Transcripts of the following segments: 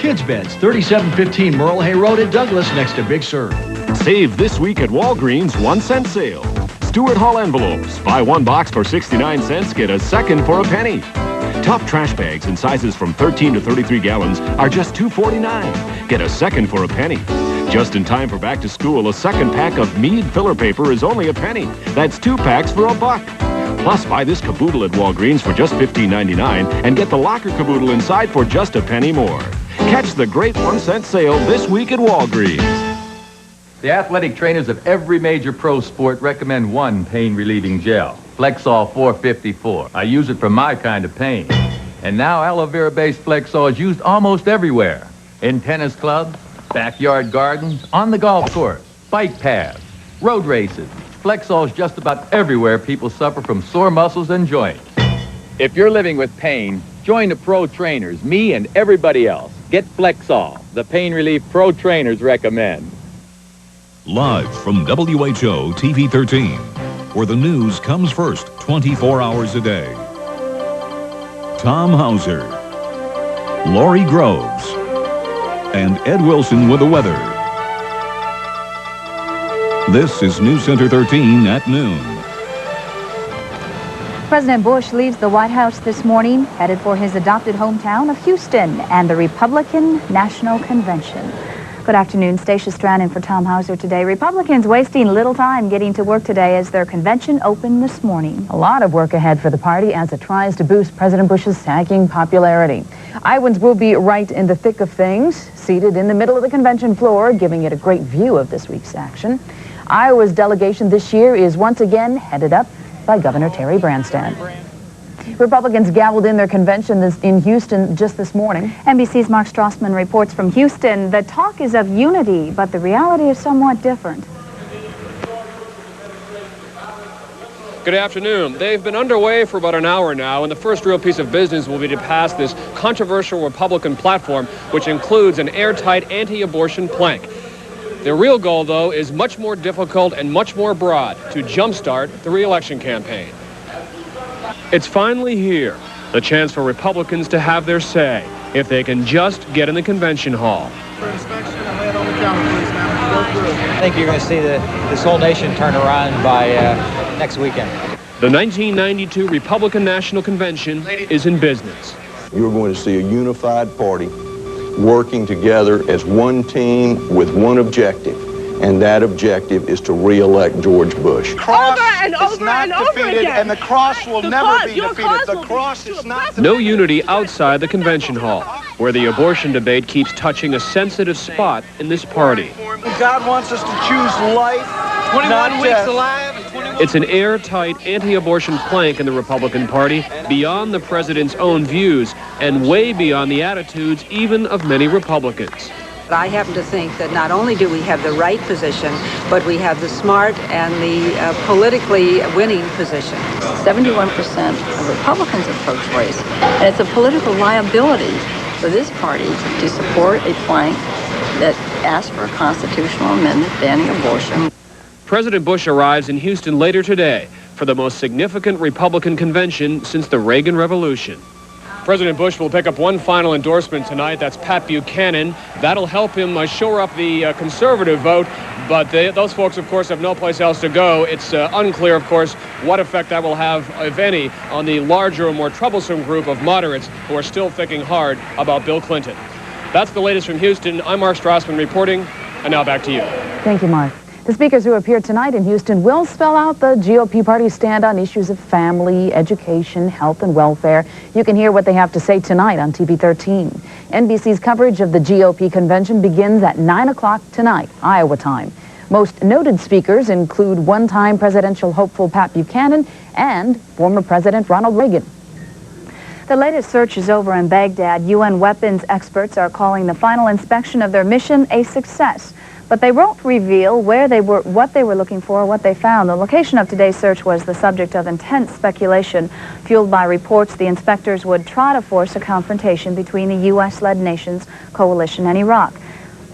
Kids Beds, 3715 Merle Hay Road at Douglas, next to Big Sur. Save this week at Walgreens 1-cent sale. Stewart Hall envelopes. Buy one box for 69 cents, get a second for a penny. Top trash bags in sizes from 13 to 33 gallons are just $2.49. Get a second for a penny. Just in time for back to school, a second pack of Mead filler paper is only a penny. That's 2 packs for $1. Plus, buy this caboodle at Walgreens for just $15.99 and get the locker caboodle inside for just a penny more. Catch the great 1-cent sale this week at Walgreens. The athletic trainers of every major pro sport recommend one pain-relieving gel, Flexall 454. I use it for my kind of pain. And now aloe vera-based Flexall is used almost everywhere. In tennis clubs, backyard gardens, on the golf course, bike paths, road races. Flexall is just about everywhere people suffer from sore muscles and joints. If you're living with pain, join the pro trainers, me and everybody else. Get Flexall, the pain relief pro trainers recommend. Live from WHO TV13, where the news comes first 24 hours a day. Tom Hauser, Lori Groves, and Ed Wilson with the weather. This is Newscenter13 at noon. President Bush leaves the White House this morning, headed for his adopted hometown of Houston and the Republican National Convention. Good afternoon. Stacia Strand in for Tom Hauser today. Republicans wasting little time getting to work today as their convention opened this morning. A lot of work ahead for the party as it tries to boost President Bush's sagging popularity. Iowans will be right in the thick of things, seated in the middle of the convention floor, giving it a great view of this week's action. Iowa's delegation this year is once again headed up by Governor Terry Branstad. Republicans gavelled in their convention in Houston just this morning. NBC's Mark Strassman reports from Houston. The talk is of unity, but the reality is somewhat different. Good afternoon. They've been underway for about an hour now, and the first real piece of business will be to pass this controversial Republican platform, which includes an airtight anti-abortion plank. The real goal, though, is much more difficult and much more broad: to jumpstart the re-election campaign. It's finally here, the chance for Republicans to have their say, if they can just get in the convention hall. I think you're going to see this whole nation turn around by next weekend. The 1992 Republican National Convention is in business. You're going to see a unified party working together as one team with one objective, and that objective is to re-elect George Bush. Over and over and over again. And the cross will never be defeated. The cross is not. No unity outside the convention hall, where the abortion debate keeps touching a sensitive spot in this party. God wants us to choose life. 21 weeks alive. It's an airtight anti-abortion plank in the Republican Party, beyond the president's own views and way beyond the attitudes even of many Republicans. I happen to think that not only do we have the right position, but we have the smart and the politically winning position. 71% of Republicans approach race, and it's a political liability for this party to support a plank that asks for a constitutional amendment banning abortion. President Bush arrives in Houston later today for the most significant Republican convention since the Reagan Revolution. President Bush will pick up one final endorsement tonight. That's Pat Buchanan. That'll help him shore up the conservative vote, but those folks, of course, have no place else to go. It's unclear, of course, what effect that will have, if any, on the larger and more troublesome group of moderates who are still thinking hard about Bill Clinton. That's the latest from Houston. I'm Mark Strassman reporting, and now back to you. Thank you, Mark. The speakers who appear tonight in Houston will spell out the GOP party's stand on issues of family, education, health, and welfare. You can hear what they have to say tonight on TV13. NBC's coverage of the GOP convention begins at 9 o'clock tonight, Iowa time. Most noted speakers include one-time presidential hopeful Pat Buchanan and former President Ronald Reagan. The latest search is over in Baghdad. UN weapons experts are calling the final inspection of their mission a success. But they won't reveal where they were, what they were looking for, or what they found. The location of today's search was the subject of intense speculation, fueled by reports the inspectors would try to force a confrontation between the U.S.-led nations, coalition, and Iraq.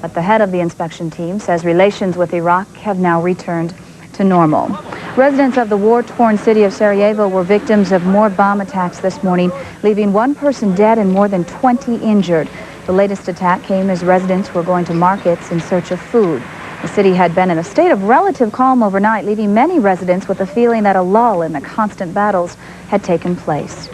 But the head of the inspection team says relations with Iraq have now returned to normal. Residents of the war-torn city of Sarajevo were victims of more bomb attacks this morning, leaving one person dead and more than 20 injured. The latest attack came as residents were going to markets in search of food. The city had been in a state of relative calm overnight, leaving many residents with the feeling that a lull in the constant battles had taken place.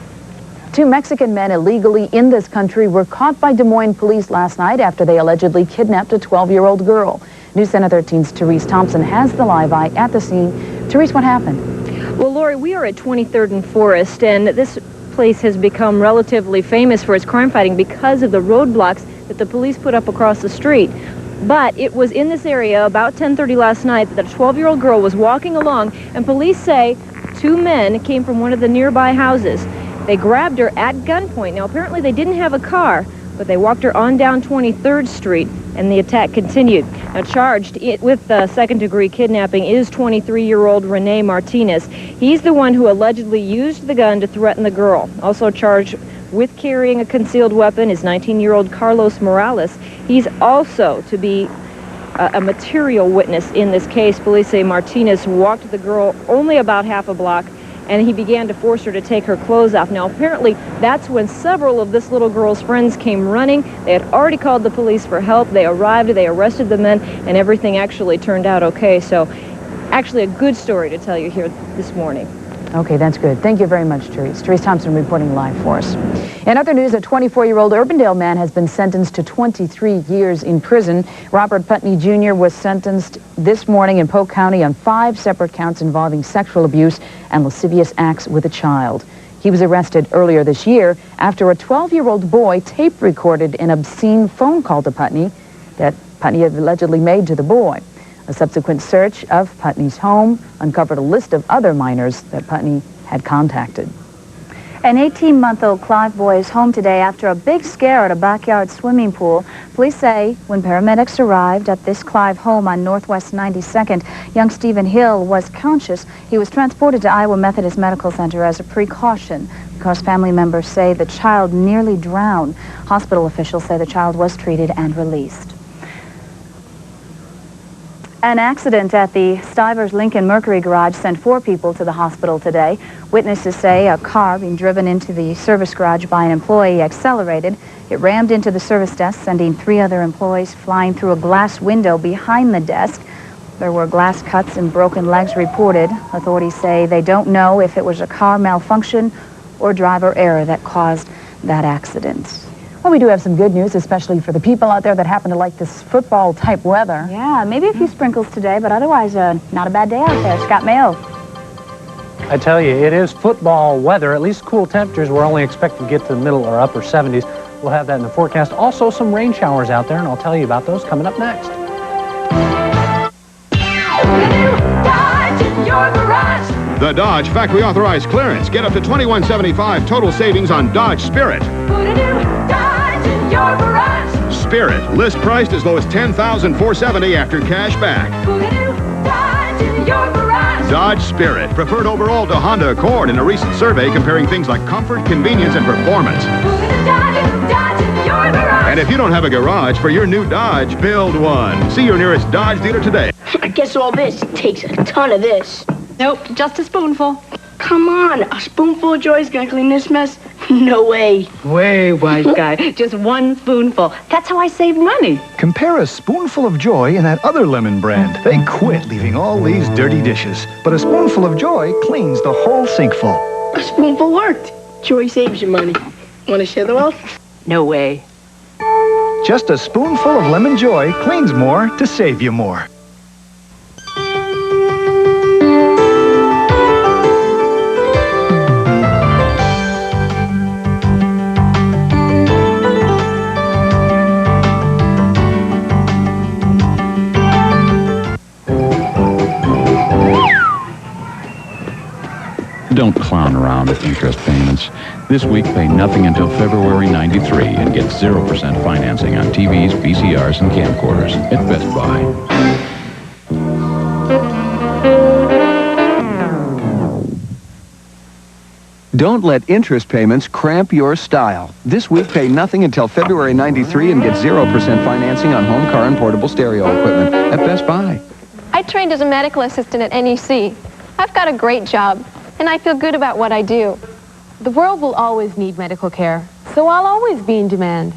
2 Mexican men illegally in this country were caught by Des Moines police last night after they allegedly kidnapped a 12-year-old girl. Newscenter13's Therese Thompson has the live eye at the scene. Therese, what happened? Well, Lori, we are at 23rd and Forest, and this place has become relatively famous for its crime fighting because of the roadblocks that the police put up across the street. But it was in this area about 10:30 last night that a 12-year-old girl was walking along, and police say 2 men came from one of the nearby houses. They grabbed her at gunpoint. Now, apparently they didn't have a car, but they walked her on down 23rd Street, and the attack continued. Now, charged with second-degree kidnapping is 23-year-old Rene Martinez. He's the one who allegedly used the gun to threaten the girl. Also charged with carrying a concealed weapon is 19-year-old Carlos Morales. He's also to be a material witness in this case. Police say Martinez walked the girl only about half a block, and he began to force her to take her clothes off. Now, apparently, that's when several of this little girl's friends came running. They had already called the police for help. They arrived, they arrested the men, and everything actually turned out okay. So, actually a good story to tell you here this morning. Okay, that's good. Thank you very much, Therese. Therese Thompson reporting live for us. In other news, a 24-year-old Urbandale man has been sentenced to 23 years in prison. Robert Putney Jr. was sentenced this morning in Polk County on 5 separate counts involving sexual abuse and lascivious acts with a child. He was arrested earlier this year after a 12-year-old boy tape recorded an obscene phone call to Putney that Putney had allegedly made to the boy. A subsequent search of Putney's home uncovered a list of other minors that Putney had contacted. An 18-month-old Clive boy is home today after a big scare at a backyard swimming pool. Police say when paramedics arrived at this Clive home on Northwest 92nd, young Stephen Hill was conscious. He was transported to Iowa Methodist Medical Center as a precaution because family members say the child nearly drowned. Hospital officials say the child was treated and released. An accident at the Stivers Lincoln Mercury garage sent 4 people to the hospital today. Witnesses say a car being driven into the service garage by an employee accelerated. It rammed into the service desk, sending 3 other employees flying through a glass window behind the desk. There were glass cuts and broken legs reported. Authorities say they don't know if it was a car malfunction or driver error that caused that accident. Well, we do have some good news, especially for the people out there that happen to like this football-type weather. Yeah, maybe a few sprinkles today, but otherwise not a bad day out there. Scott Mayo. I tell you, it is football weather. At least cool temperatures. We're only expected to get to the middle or upper 70s. We'll have that in the forecast. Also, some rain showers out there, and I'll tell you about those coming up next. The Dodge Factory Authorized Clearance. Get up to $21.75 total savings on Dodge Spirit. Put a new Dodge in your garage. Spirit. List priced as low as $10,470 after cash back. Put a new Dodge in your garage. Dodge Spirit. Preferred overall to Honda Accord in a recent survey comparing things like comfort, convenience, and performance. Put a new Dodge in your garage. And if you don't have a garage for your new Dodge, build one. See your nearest Dodge dealer today. I guess all this takes a ton of this. Nope, just a spoonful. Come on, a spoonful of joy is gonna clean this mess? No way. Way, wise guy. Just 1 spoonful. That's how I save money. Compare a spoonful of joy and that other lemon brand. They quit leaving all these dirty dishes. But a spoonful of joy cleans the whole sink full. A spoonful worked. Joy saves you money. Wanna share the wealth? No way. Just a spoonful of lemon joy cleans more to save you more. Don't clown around with interest payments. This week, pay nothing until February 93 and get 0% financing on TVs, VCRs, and camcorders at Best Buy. Don't let interest payments cramp your style. This week, pay nothing until February 93 and get 0% financing on home, car, and portable stereo equipment at Best Buy. I trained as a medical assistant at NEC. I've got a great job, and I feel good about what I do. The world will always need medical care, so I'll always be in demand.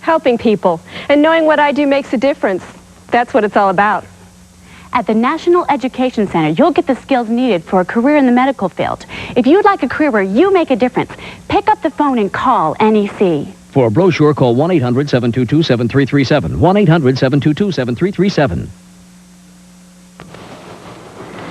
helping people, and knowing what I do makes a difference. That's what it's all about. At the National Education Center, you'll get the skills needed for a career in the medical field. If you'd like a career where you make a difference, pick up the phone and call NEC. For a brochure, call 1-800-722-7337. 1-800-722-7337.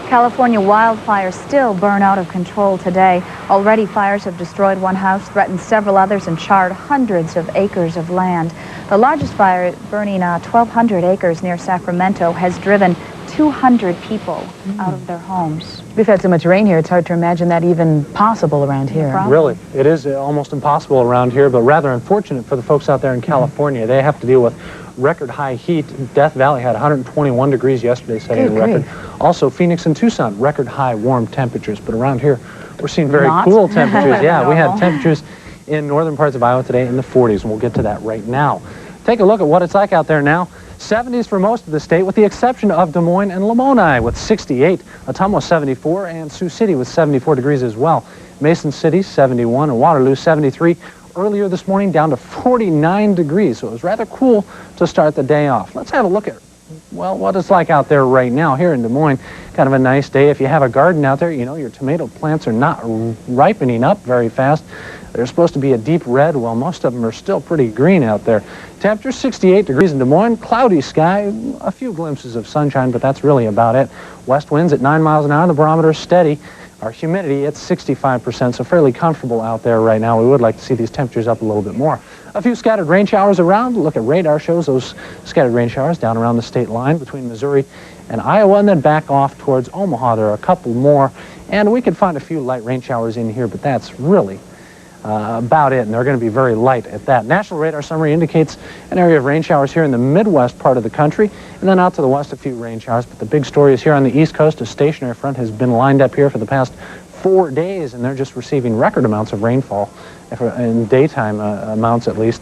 California wildfires still burn out of control today. Already fires have destroyed one house, threatened several others, and charred hundreds of acres of land. The largest fire, burning 1,200 acres near Sacramento, has driven 200 people out of their homes. We've had so much rain here, it's hard to imagine that even possible around here. Really, it is almost impossible around here, but rather unfortunate for the folks out there in California. They have to deal with record high heat. Death Valley had 121 degrees yesterday, setting a record. Also, Phoenix and Tucson, record high warm temperatures, but around here, we're seeing very cool temperatures. Yeah, we had temperatures in northern parts of Iowa today in the 40s, and we'll get to that right now. Take a look at what it's like out there now. 70s for most of the state, with the exception of Des Moines and Lamoni with 68, Ottumwa 74, and Sioux City with 74 degrees as well. Mason City 71 and Waterloo 73. Earlier this morning down to 49 degrees, so it was rather cool to start the day off. Let's have a look at, well, what it's like out there right now here in Des Moines. Kind of a nice day. If you have a garden out there, you know your tomato plants are not ripening up very fast. They're supposed to be a deep red. Well, most of them are still pretty green out there. Temperature 68 degrees in Des Moines, cloudy sky, a few glimpses of sunshine, but that's really about it. West winds at 9 miles an hour, the barometer is steady. Our humidity at 65%, so fairly comfortable out there right now. We would like to see these temperatures up a little bit more. A few scattered rain showers around. Look at radar shows those scattered rain showers down around the state line between Missouri and Iowa, and then back off towards Omaha. There are a couple more, and we could find a few light rain showers in here, but that's really about it, and they're going to be very light at that. National radar summary indicates an area of rain showers here in the Midwest part of the country, and then out to the west a few rain showers. But the big story is here on the East Coast. A stationary front has been lined up here for the past 4 days, and they're just receiving record amounts of rainfall, in daytime amounts at least.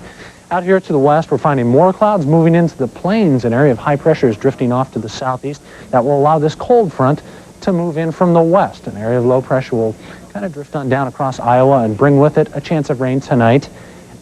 Out here to the west, we're finding more clouds moving into the plains. An area of high pressure is drifting off to the southeast. That will allow this cold front to move in from the west. An area of low pressure will kind of drift on down across Iowa and bring with it a chance of rain tonight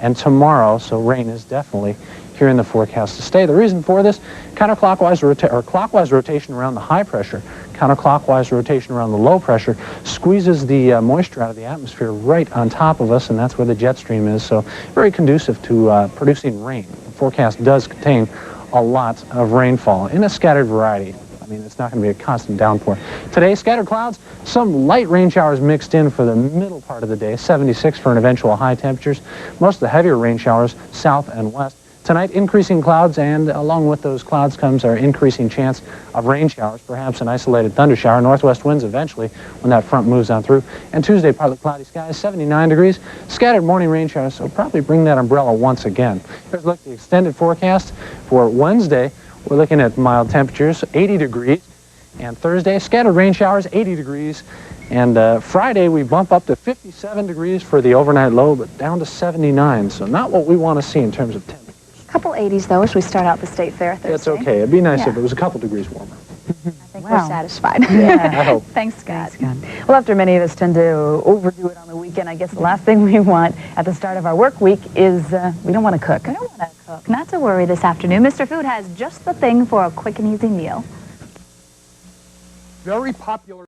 and tomorrow. So rain is definitely here in the forecast to stay. The reason for this, clockwise rotation around the high pressure, counterclockwise rotation around the low pressure, squeezes the moisture out of the atmosphere right on top of us, and that's where the jet stream is. So very conducive to producing rain. The forecast does contain a lot of rainfall in a scattered variety. I mean, it's not going to be a constant downpour. Today, scattered clouds, some light rain showers mixed in for the middle part of the day, 76 for an eventual high temperatures. Most of the heavier rain showers south and west. Tonight, increasing clouds, and along with those clouds comes our increasing chance of rain showers, perhaps an isolated thunder shower, northwest winds eventually when that front moves on through. And Tuesday, partly cloudy skies, 79 degrees, scattered morning rain showers, so probably bring that umbrella once again. Here's a look at the extended forecast for Wednesday. We're looking at mild temperatures, 80 degrees, and Thursday, scattered rain showers, 80 degrees, and Friday we bump up to 57 degrees for the overnight low, but down to 79, so not what we want to see in terms of temperatures. Couple 80s, though, as we start out the state fair Thursday. It's okay. It'd be nice if it was a couple degrees warmer. I think we're satisfied. Yeah. I hope. Thanks, Scott. Well, after many of us tend to overdo it on the weekend, I guess the last thing we want at the start of our work week is we don't want to cook. We don't want to cook. Not to worry this afternoon. Mr. Food has just the thing for a quick and easy meal. Very popular.